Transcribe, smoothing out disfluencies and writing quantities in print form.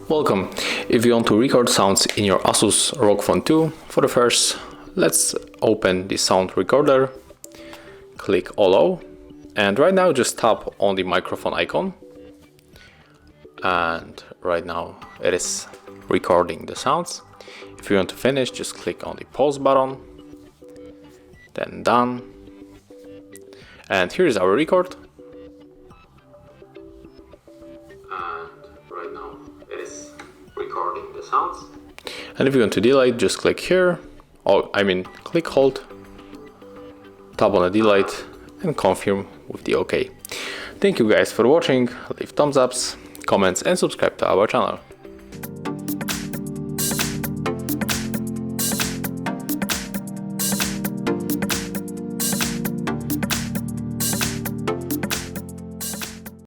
Welcome. If you want to record sounds in your ASUS ROG Phone 2, for the first, let's open the sound recorder, click Allow, and right now just tap on the microphone icon. And right now it is recording the sounds. If you want to finish, just click on the pause button, then done. And here is our record. Right now it is recording the sounds. And if you want to delete, just click here, click hold, tap on the delete and confirm with the OK. Thank you guys for watching, leave thumbs ups, comments and subscribe to our channel.